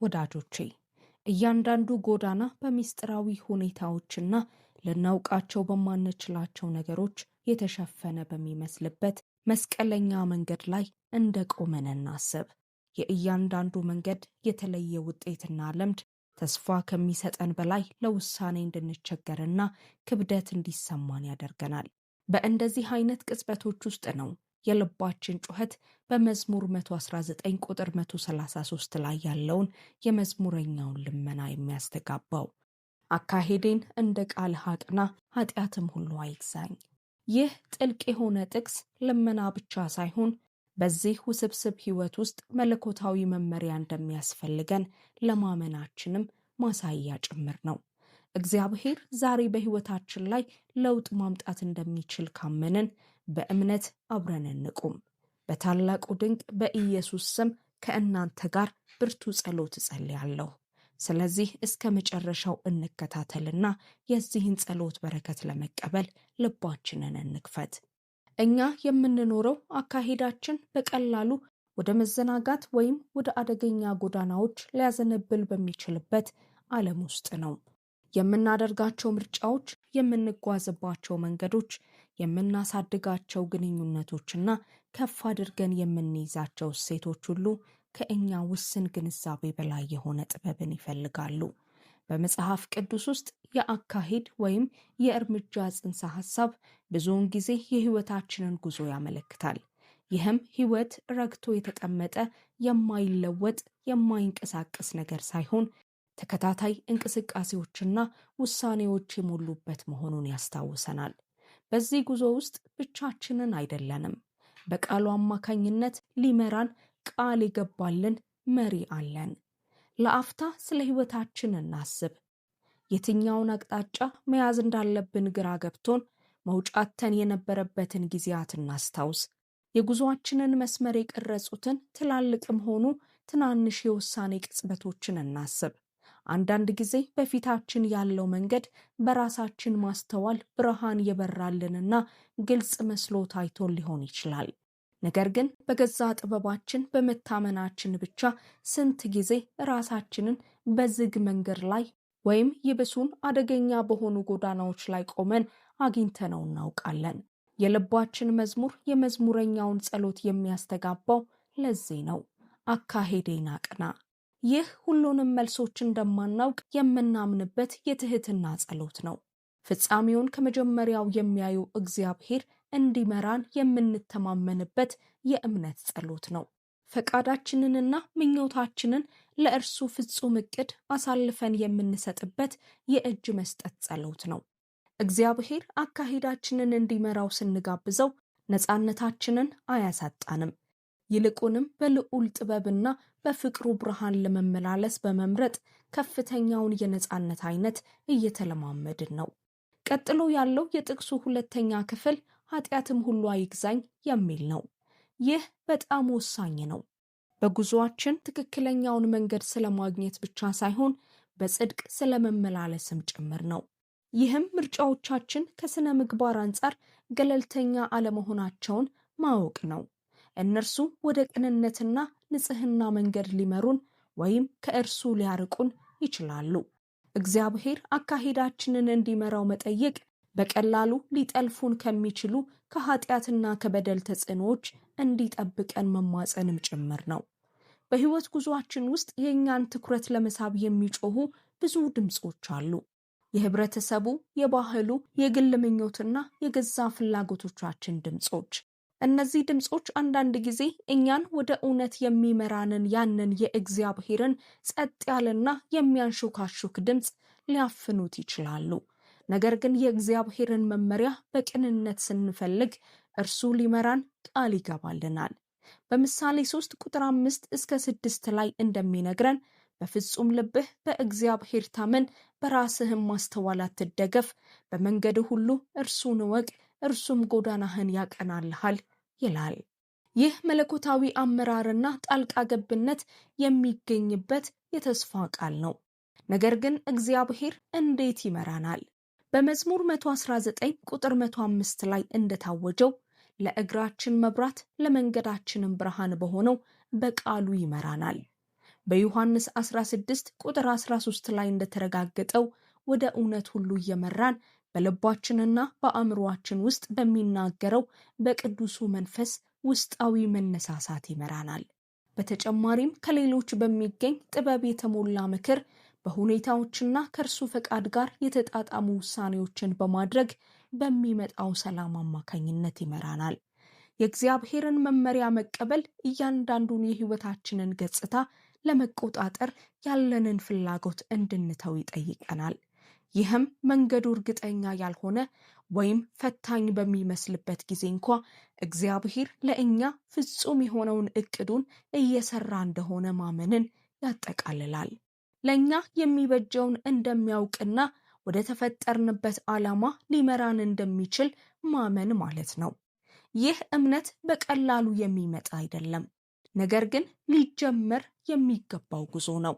ወዳጆቼ እያንዳንዱ ጎዳና በሚስጥራዊ ሁኔታዎችና ልናውቃቸው በማንችላቸው ነገሮች የተሸፈነ በሚመስልበት መስቀለኛ መንገድ ላይ እንደቆመን እናስብ። የእያንዳንዱ መንገድ የተለየ ውጤትና ልምድ ተስፋ ከሚሰጠን በላይ ለውሳኔ እንድንቸገርና ክብደት እንዲሰማን ያደርገናል። በእንደዚህ አይነት ቅጽበቶች ውስጥ ነው የልባችን ጩኸት በመዝሙር 119 ቁጥር 133 ላይ ያለውን የመዝሙረኛውን ልመና የሚያስተጋባው። አካሄዴን እንደ ቃልህ አቅና፣ ኃጢአትም ሁሉ አይግዛኝ። ይህ ጥልቅ የሆነ ጥቅስ ልመና ብቻ ሳይሆን በዚህ ውስብስብ ሕይወት ውስጥ መለኮታዊ መመሪያ እንደሚያስፈልገን ለማመናችንም ማሳያ ጭምር ነው። እግዚአብሔር ዛሬ በሕይወታችን ላይ ለውጥ ማምጣት እንደሚችል ካመንን በእምነት አብረን እንቁም። በታላቁ ድንቅ በኢየሱስ ስም ከእናንተ ጋር ብርቱ ጸሎት እጸልያለሁ። ስለዚህ እስከ መጨረሻው እንከታተልና የዚህን ጸሎት በረከት ለመቀበል ልባችንን እንክፈት። እኛ የምንኖረው አካሄዳችን በቀላሉ ወደ መዘናጋት ወይም ወደ አደገኛ ጎዳናዎች ሊያዘነብል በሚችልበት ዓለም ውስጥ ነው። የምናደርጋቸው ምርጫዎች፣ የምንጓዝባቸው መንገዶች፣ የምናሳድጋቸው ግንኙነቶችና ከፍ አድርገን የምንይዛቸው እሴቶች ሁሉ ከእኛ ውስን ግንዛቤ በላይ የሆነ ጥበብን ይፈልጋሉ። በመጽሐፍ ቅዱስ ውስጥ የአካሄድ ወይም የእርምጃ ጽንሰ ሐሳብ ብዙውን ጊዜ የሕይወታችንን ጉዞ ያመለክታል። ይህም ሕይወት ረግቶ የተቀመጠ የማይለወጥ የማይንቀሳቀስ ነገር ሳይሆን ተከታታይ እንቅስቃሴዎችና ውሳኔዎች የሞሉበት መሆኑን ያስታውሰናል። በዚህ ጉዞ ውስጥ ብቻችንን አይደለንም። በቃሉ አማካኝነት ሊመራን ቃል የገባልን መሪ አለን። ለአፍታ ስለ ሕይወታችን እናስብ። የትኛውን አቅጣጫ መያዝ እንዳለብን ግራ ገብቶን መውጫተን የነበረበትን ጊዜያት እናስታውስ። የጉዞአችንን መስመር የቀረጹትን ትላልቅም ሆኑ ትናንሽ የውሳኔ ቅጽበቶችን እናስብ። አንዳንድ ጊዜ በፊታችን ያለው መንገድ በራሳችን ማስተዋል ብርሃን የበራልንና ግልጽ መስሎ ታይቶን ሊሆን ይችላል። ነገር ግን በገዛ ጥበባችን በመታመናችን ብቻ ስንት ጊዜ ራሳችንን በዝግ መንገድ ላይ ወይም ይብሱን አደገኛ በሆኑ ጎዳናዎች ላይ ቆመን አግኝተነው እናውቃለን። የልባችን መዝሙር የመዝሙረኛውን ጸሎት የሚያስተጋባው ለዚህ ነው። አካሄዴን አቅና። ይህ ሁሉንም መልሶች እንደማናውቅ የምናምንበት የትህትና ጸሎት ነው። ፍጻሜውን ከመጀመሪያው የሚያዩ እግዚአብሔር እንዲመራን የምንተማመንበት የእምነት ጸሎት ነው። ፈቃዳችንንና ምኞታችንን ለእርሱ ፍጹም ዕቅድ አሳልፈን የምንሰጥበት የእጅ መስጠት ጸሎት ነው። እግዚአብሔር አካሄዳችንን እንዲመራው ስንጋብዘው ነፃነታችንን አያሳጣንም። ይልቁንም በልዑል ጥበብና በፍቅሩ ብርሃን ለመመላለስ በመምረጥ ከፍተኛውን የነፃነት አይነት እየተለማመድን ነው። ቀጥሎ ያለው የጥቅሱ ሁለተኛ ክፍል ኃጢአትም ሁሉ አይግዛኝ የሚል ነው። ይህ በጣም ወሳኝ ነው። በጉዞአችን ትክክለኛውን መንገድ ስለማግኘት ብቻ ሳይሆን በጽድቅ ስለመመላለስም ጭምር ነው። ይህም ምርጫዎቻችን ከስነ ምግባር አንጻር ገለልተኛ አለመሆናቸውን ማወቅ ነው። እነርሱ ወደ ቅንነትና ንጽህና መንገድ ሊመሩን ወይም ከእርሱ ሊያርቁን ይችላሉ። እግዚአብሔር አካሄዳችንን እንዲመራው መጠየቅ በቀላሉ ሊጠልፉን ከሚችሉ ከኃጢአትና ከበደል ተጽዕኖዎች እንዲጠብቀን መማጸንም ጭምር ነው። በሕይወት ጉዞአችን ውስጥ የእኛን ትኩረት ለመሳብ የሚጮሁ ብዙ ድምፆች አሉ። የህብረተሰቡ፣ የባህሉ፣ የግል ምኞትና የገዛ ፍላጎቶቻችን ድምፆች። እነዚህ ድምፆች አንዳንድ ጊዜ እኛን ወደ እውነት የሚመራንን ያንን የእግዚአብሔርን ጸጥ ያለና የሚያንሾካሹክ ድምፅ ሊያፍኑት ይችላሉ። ነገር ግን የእግዚአብሔርን መመሪያ በቅንነት ስንፈልግ እርሱ ሊመራን ቃል ይገባልናል። በምሳሌ 3 ቁጥር 5 እስከ 6 ላይ እንደሚነግረን በፍጹም ልብህ በእግዚአብሔር ታመን፣ በራስህም ማስተዋል አትደገፍ፣ በመንገድ ሁሉ እርሱን እወቅ፣ እርሱም ጎዳናህን ያቀናልሃል ይላል። ይህ መለኮታዊ አመራርና ጣልቃ ገብነት የሚገኝበት የተስፋ ቃል ነው። ነገር ግን እግዚአብሔር እንዴት ይመራናል? በመዝሙር 119 ቁጥር 105 ላይ እንደታወጀው ለእግራችን መብራት ለመንገዳችንም ብርሃን በሆነው በቃሉ ይመራናል። በዮሐንስ 16 ቁጥር 13 ላይ እንደተረጋገጠው ወደ እውነት ሁሉ እየመራን በልባችንና በአእምሮአችን ውስጥ በሚናገረው በቅዱሱ መንፈስ ውስጣዊ መነሳሳት ይመራናል። በተጨማሪም ከሌሎች በሚገኝ ጥበብ የተሞላ ምክር በሁኔታዎችና ከእርሱ ፈቃድ ጋር የተጣጣሙ ውሳኔዎችን በማድረግ በሚመጣው ሰላም አማካኝነት ይመራናል። የእግዚአብሔርን መመሪያ መቀበል እያንዳንዱን የሕይወታችንን ገጽታ ለመቆጣጠር ያለንን ፍላጎት እንድንተው ይጠይቀናል። ይህም መንገዱ እርግጠኛ ያልሆነ ወይም ፈታኝ በሚመስልበት ጊዜ እንኳ እግዚአብሔር ለእኛ ፍጹም የሆነውን እቅዱን እየሰራ እንደሆነ ማመንን ያጠቃልላል። ለእኛ የሚበጀውን እንደሚያውቅና ወደ ተፈጠርንበት ዓላማ ሊመራን እንደሚችል ማመን ማለት ነው። ይህ እምነት በቀላሉ የሚመጣ አይደለም፣ ነገር ግን ሊጀመር የሚገባው ጉዞ ነው።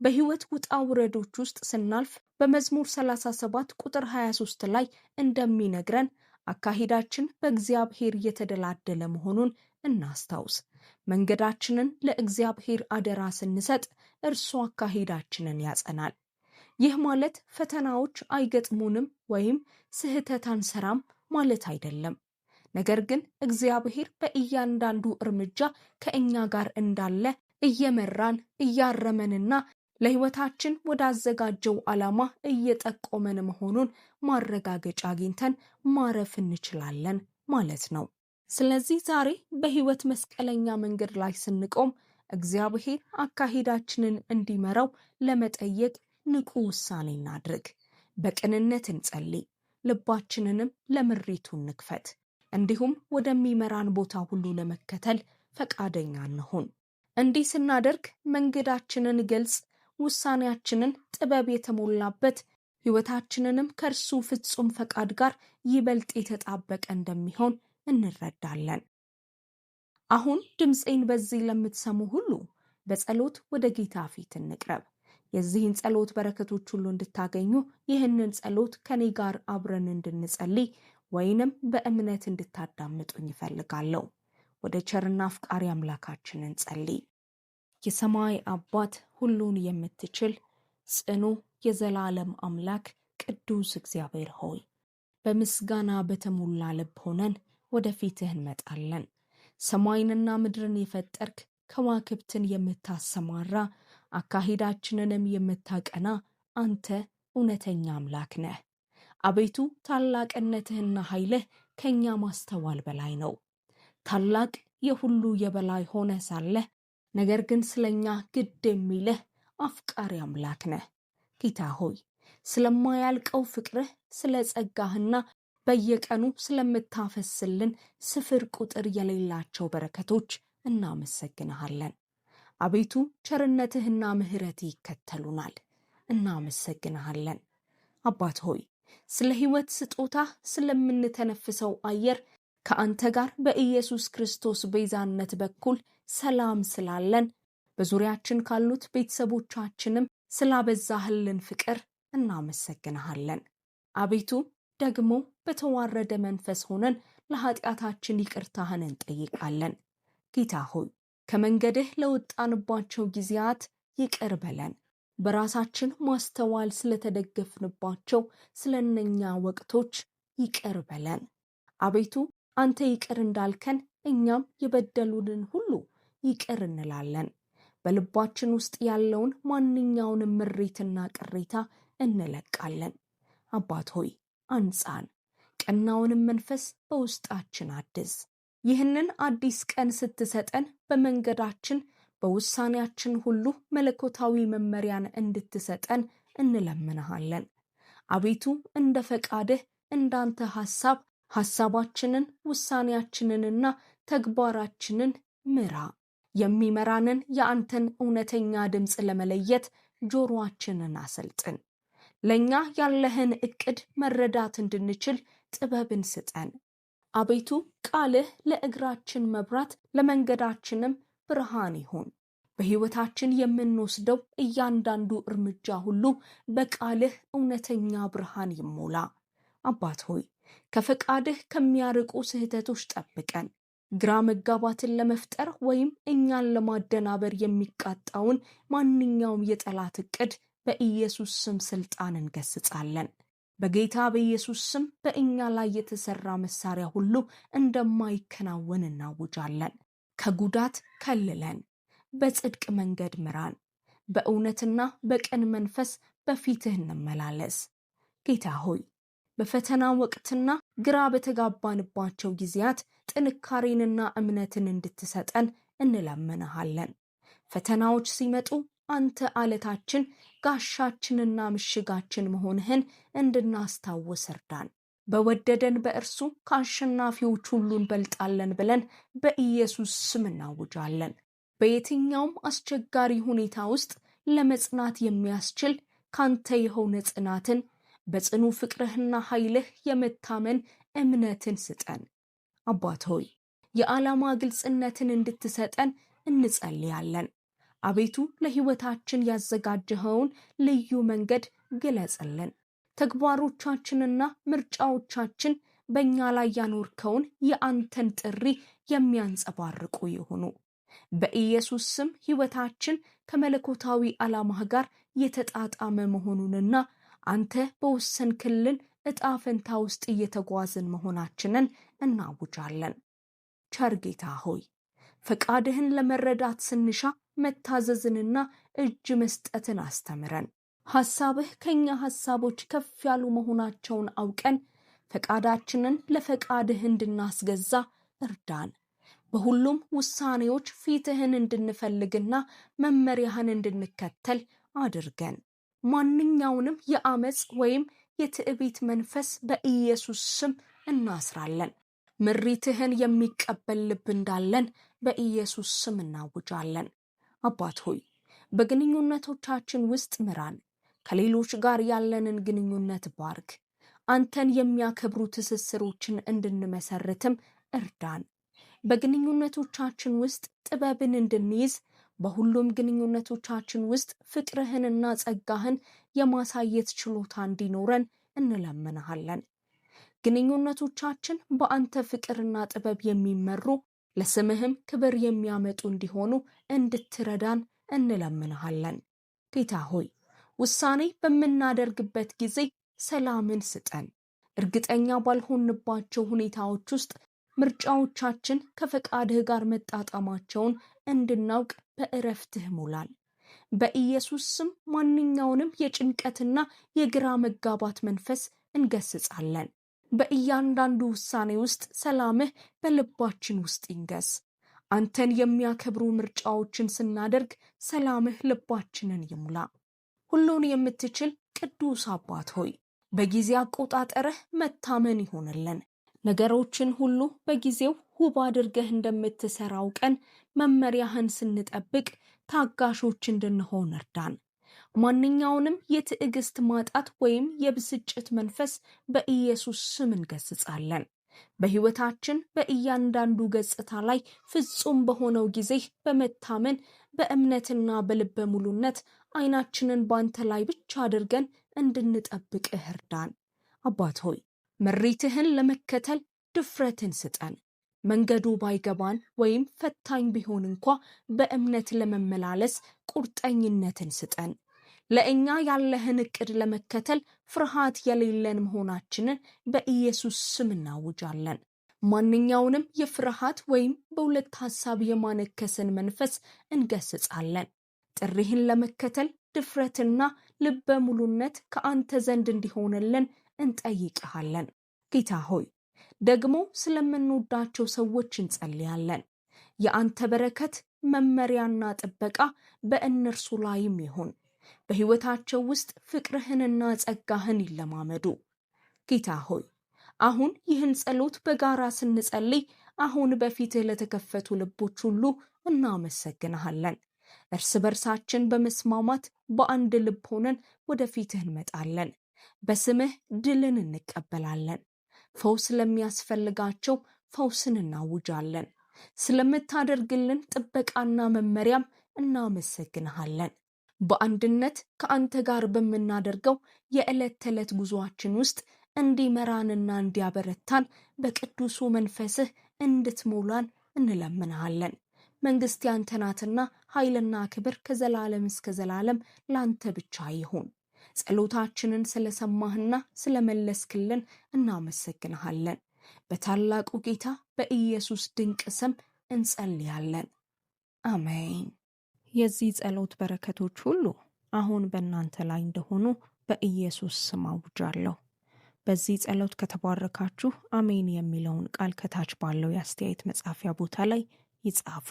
በሕይወት ውጣ ውረዶች ውስጥ ስናልፍ በመዝሙር 37 ቁጥር 23 ላይ እንደሚነግረን አካሄዳችን በእግዚአብሔር የተደላደለ መሆኑን እናስታውስ። መንገዳችንን ለእግዚአብሔር አደራ ስንሰጥ እርሱ አካሄዳችንን ያጸናል። ይህ ማለት ፈተናዎች አይገጥሙንም ወይም ስህተት አንሰራም ማለት አይደለም። ነገር ግን እግዚአብሔር በእያንዳንዱ እርምጃ ከእኛ ጋር እንዳለ እየመራን እያረመንና ለሕይወታችን ወዳዘጋጀው ዓላማ እየጠቆመን መሆኑን ማረጋገጫ አግኝተን ማረፍ እንችላለን ማለት ነው። ስለዚህ ዛሬ በሕይወት መስቀለኛ መንገድ ላይ ስንቆም እግዚአብሔር አካሄዳችንን እንዲመራው ለመጠየቅ ንቁ ውሳኔ እናድርግ። በቅንነት እንጸልይ፣ ልባችንንም ለምሪቱ እንክፈት። እንዲሁም ወደሚመራን ቦታ ሁሉ ለመከተል ፈቃደኛ እንሁን። እንዲህ ስናደርግ መንገዳችንን ግልጽ፣ ውሳኔያችንን ጥበብ የተሞላበት፣ ሕይወታችንንም ከእርሱ ፍጹም ፈቃድ ጋር ይበልጥ የተጣበቀ እንደሚሆን እንረዳለን። አሁን ድምፄን በዚህ ለምትሰሙ ሁሉ በጸሎት ወደ ጌታ ፊት እንቅረብ። የዚህን ጸሎት በረከቶች ሁሉ እንድታገኙ ይህንን ጸሎት ከኔ ጋር አብረን እንድንጸልይ ወይንም በእምነት እንድታዳምጡኝ ይፈልጋለሁ። ወደ ቸርና አፍቃሪ አምላካችን እንጸልይ። የሰማይ አባት፣ ሁሉን የምትችል ጽኑ የዘላለም አምላክ ቅዱስ እግዚአብሔር ሆይ በምስጋና በተሞላ ልብ ሆነን ወደ ፊትህ እንመጣለን። ሰማይንና ምድርን የፈጠርክ፣ ከዋክብትን የምታሰማራ፣ አካሄዳችንንም የምታቀና አንተ እውነተኛ አምላክ ነህ። አቤቱ ታላቅነትህና ኃይልህ ከኛ ማስተዋል በላይ ነው። ታላቅ የሁሉ የበላይ ሆነ ሳለህ ነገር ግን ስለኛ ግድ የሚልህ አፍቃሪ አምላክ ነህ። ጌታ ሆይ ስለማያልቀው ፍቅርህ፣ ስለ ጸጋህና በየቀኑ ስለምታፈስልን ስፍር ቁጥር የሌላቸው በረከቶች እናመሰግንሃለን። አቤቱ ቸርነትህና ምሕረትህ ይከተሉናል፣ እናመሰግንሃለን። አባት ሆይ ስለ ሕይወት ስጦታ ስለምንተነፍሰው አየር ከአንተ ጋር በኢየሱስ ክርስቶስ ቤዛነት በኩል ሰላም ስላለን በዙሪያችን ካሉት ቤተሰቦቻችንም ስላበዛህልን ፍቅር እናመሰግንሃለን። አቤቱ ደግሞ በተዋረደ መንፈስ ሆነን ለኃጢአታችን ይቅርታህን እንጠይቃለን። ጌታ ሆይ ከመንገድህ ለወጣንባቸው ጊዜያት ይቅር በለን። በራሳችን ማስተዋል ስለተደገፍንባቸው ስለነኛ ወቅቶች ይቅር በለን። አቤቱ አንተ ይቅር እንዳልከን እኛም የበደሉንን ሁሉ ይቅር እንላለን። በልባችን ውስጥ ያለውን ማንኛውንም ምሬትና ቅሬታ እንለቃለን። አባት ሆይ አንጻን፣ ቀናውንም መንፈስ በውስጣችን አድስ። ይህንን አዲስ ቀን ስትሰጠን በመንገዳችን በውሳኔያችን ሁሉ መለኮታዊ መመሪያን እንድትሰጠን እንለምንሃለን። አቤቱ እንደ ፈቃድህ እንዳንተ ሐሳባችንን ውሳኔያችንንና ተግባራችንን ምራ። የሚመራንን የአንተን እውነተኛ ድምፅ ለመለየት ጆሮአችንን አሰልጥን። ለእኛ ያለህን ዕቅድ መረዳት እንድንችል ጥበብን ስጠን። አቤቱ ቃልህ ለእግራችን መብራት ለመንገዳችንም ብርሃን ይሁን። በሕይወታችን የምንወስደው እያንዳንዱ እርምጃ ሁሉ በቃልህ እውነተኛ ብርሃን ይሞላ። አባት ሆይ ከፈቃድህ ከሚያርቁ ስህተቶች ጠብቀን። ግራ መጋባትን ለመፍጠር ወይም እኛን ለማደናበር የሚቃጣውን ማንኛውም የጠላት ዕቅድ በኢየሱስ ስም ስልጣን እንገስጻለን። በጌታ በኢየሱስ ስም በእኛ ላይ የተሰራ መሳሪያ ሁሉ እንደማይከናወን እናውጃለን። ከጉዳት ከልለን፣ በጽድቅ መንገድ ምራን፣ በእውነትና በቅን መንፈስ በፊትህ እንመላለስ። ጌታ ሆይ በፈተና ወቅትና ግራ በተጋባንባቸው ጊዜያት ጥንካሬንና እምነትን እንድትሰጠን እንለምንሃለን። ፈተናዎች ሲመጡ አንተ አለታችን፣ ጋሻችንና ምሽጋችን መሆንህን እንድናስታውስ እርዳን። በወደደን በእርሱ ከአሸናፊዎች ሁሉ እንበልጣለን ብለን በኢየሱስ ስም እናውጃለን። በየትኛውም አስቸጋሪ ሁኔታ ውስጥ ለመጽናት የሚያስችል ካንተ የሆነ ጽናትን፣ በጽኑ ፍቅርህና ኃይልህ የመታመን እምነትን ስጠን። አባት ሆይ የዓላማ ግልጽነትን እንድትሰጠን እንጸልያለን። አቤቱ ለሕይወታችን ያዘጋጀኸውን ልዩ መንገድ ግለጽልን። ተግባሮቻችንና ምርጫዎቻችን በእኛ ላይ ያኖርከውን የአንተን ጥሪ የሚያንጸባርቁ ይሁኑ። በኢየሱስ ስም ሕይወታችን ከመለኮታዊ ዓላማህ ጋር የተጣጣመ መሆኑንና አንተ በወሰንክልን ዕጣ ፈንታ ውስጥ እየተጓዝን መሆናችንን እናውጃለን። ቸር ጌታ ሆይ ፈቃድህን ለመረዳት ስንሻ መታዘዝንና እጅ መስጠትን አስተምረን። ሐሳብህ ከኛ ሐሳቦች ከፍ ያሉ መሆናቸውን አውቀን ፈቃዳችንን ለፈቃድህ እንድናስገዛ እርዳን። በሁሉም ውሳኔዎች ፊትህን እንድንፈልግና መመሪያህን እንድንከተል አድርገን። ማንኛውንም የአመጽ ወይም የትዕቢት መንፈስ በኢየሱስ ስም እናስራለን። ምሪትህን የሚቀበል ልብ እንዳለን በኢየሱስ ስም እናውጃለን። አባት ሆይ በግንኙነቶቻችን ውስጥ ምራን። ከሌሎች ጋር ያለንን ግንኙነት ባርክ። አንተን የሚያከብሩ ትስስሮችን እንድንመሰርትም እርዳን። በግንኙነቶቻችን ውስጥ ጥበብን እንድንይዝ፣ በሁሉም ግንኙነቶቻችን ውስጥ ፍቅርህንና ጸጋህን የማሳየት ችሎታ እንዲኖረን እንለምንሃለን። ግንኙነቶቻችን በአንተ ፍቅርና ጥበብ የሚመሩ ለስምህም ክብር የሚያመጡ እንዲሆኑ እንድትረዳን እንለምንሃለን። ጌታ ሆይ ውሳኔ በምናደርግበት ጊዜ ሰላምን ስጠን። እርግጠኛ ባልሆንባቸው ሁኔታዎች ውስጥ ምርጫዎቻችን ከፈቃድህ ጋር መጣጣማቸውን እንድናውቅ በእረፍትህ ሙላን። በኢየሱስ ስም ማንኛውንም የጭንቀትና የግራ መጋባት መንፈስ እንገስጻለን። በእያንዳንዱ ውሳኔ ውስጥ ሰላምህ በልባችን ውስጥ ይንገስ። አንተን የሚያከብሩ ምርጫዎችን ስናደርግ ሰላምህ ልባችንን ይሙላ። ሁሉን የምትችል ቅዱስ አባት ሆይ በጊዜ አቆጣጠርህ መታመን ይሆንልን። ነገሮችን ሁሉ በጊዜው ውብ አድርገህ እንደምትሰራው ቀን መመሪያህን ስንጠብቅ ታጋሾች እንድንሆን እርዳን። ማንኛውንም የትዕግስት ማጣት ወይም የብስጭት መንፈስ በኢየሱስ ስም እንገስጻለን። በሕይወታችን በእያንዳንዱ ገጽታ ላይ ፍጹም በሆነው ጊዜ በመታመን በእምነትና በልበ ሙሉነት ዓይናችንን ባንተ ላይ ብቻ አድርገን እንድንጠብቅህ እርዳን። አባት ሆይ ምሪትህን ለመከተል ድፍረትን ስጠን። መንገዱ ባይገባን ወይም ፈታኝ ቢሆን እንኳ በእምነት ለመመላለስ ቁርጠኝነትን ስጠን። ለእኛ ያለህን ዕቅድ ለመከተል ፍርሃት የሌለን መሆናችንን በኢየሱስ ስም እናውጃለን። ማንኛውንም የፍርሃት ወይም በሁለት ሐሳብ የማነከስን መንፈስ እንገስጻለን። ጥሪህን ለመከተል ድፍረትና ልበ ሙሉነት ከአንተ ዘንድ እንዲሆንልን እንጠይቅሃለን። ጌታ ሆይ ደግሞ ስለምንወዳቸው ሰዎች እንጸልያለን። የአንተ በረከት፣ መመሪያና ጥበቃ በእነርሱ ላይም ይሁን። በሕይወታቸው ውስጥ ፍቅርህንና ጸጋህን ይለማመዱ። ጌታ ሆይ አሁን ይህን ጸሎት በጋራ ስንጸልይ አሁን በፊትህ ለተከፈቱ ልቦች ሁሉ እናመሰግንሃለን። እርስ በርሳችን በመስማማት በአንድ ልብ ሆነን ወደ ፊትህ እንመጣለን። በስምህ ድልን እንቀበላለን። ፈውስ ለሚያስፈልጋቸው ፈውስን እናውጃለን። ስለምታደርግልን ጥበቃና መመሪያም እናመሰግንሃለን። በአንድነት ከአንተ ጋር በምናደርገው የዕለት ተዕለት ጉዞአችን ውስጥ እንዲመራንና እንዲያበረታን በቅዱሱ መንፈስህ እንድትሞላን እንለምንሃለን። መንግሥት ያንተ ናትና ኃይልና ክብር ከዘላለም እስከ ዘላለም ላንተ ብቻ ይሁን። ጸሎታችንን ስለሰማህና ስለመለስክልን እናመሰግንሃለን። በታላቁ ጌታ በኢየሱስ ድንቅ ስም እንጸልያለን። አሜን። የዚህ ጸሎት በረከቶች ሁሉ አሁን በእናንተ ላይ እንደሆኑ በኢየሱስ ስም አውጃለሁ። በዚህ ጸሎት ከተባረካችሁ አሜን የሚለውን ቃል ከታች ባለው የአስተያየት መጻፊያ ቦታ ላይ ይጻፉ።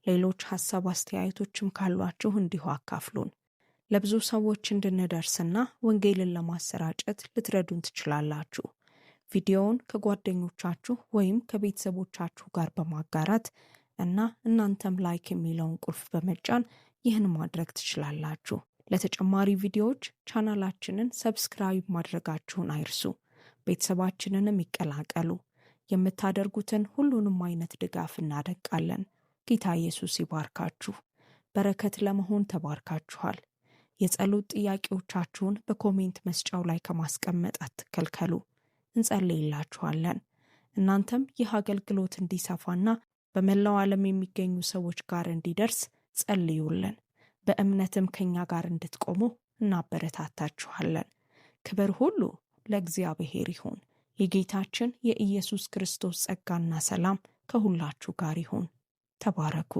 ሌሎች ሐሳብ አስተያየቶችም ካሏችሁ እንዲሁ አካፍሉን። ለብዙ ሰዎች እንድንደርስና ወንጌልን ለማሰራጨት ልትረዱን ትችላላችሁ። ቪዲዮውን ከጓደኞቻችሁ ወይም ከቤተሰቦቻችሁ ጋር በማጋራት እና እናንተም ላይክ የሚለውን ቁልፍ በመጫን ይህን ማድረግ ትችላላችሁ። ለተጨማሪ ቪዲዮዎች ቻናላችንን ሰብስክራይብ ማድረጋችሁን አይርሱ። ቤተሰባችንንም ይቀላቀሉ። የምታደርጉትን ሁሉንም አይነት ድጋፍ እናደንቃለን። ጌታ ኢየሱስ ይባርካችሁ። በረከት ለመሆን ተባርካችኋል። የጸሎት ጥያቄዎቻችሁን በኮሜንት መስጫው ላይ ከማስቀመጥ አትከልከሉ። እንጸልይላችኋለን። እናንተም ይህ አገልግሎት እንዲሰፋና በመላው ዓለም የሚገኙ ሰዎች ጋር እንዲደርስ ጸልዩልን። በእምነትም ከኛ ጋር እንድትቆሙ እናበረታታችኋለን። ክብር ሁሉ ለእግዚአብሔር ይሁን። የጌታችን የኢየሱስ ክርስቶስ ጸጋና ሰላም ከሁላችሁ ጋር ይሁን። ተባረኩ።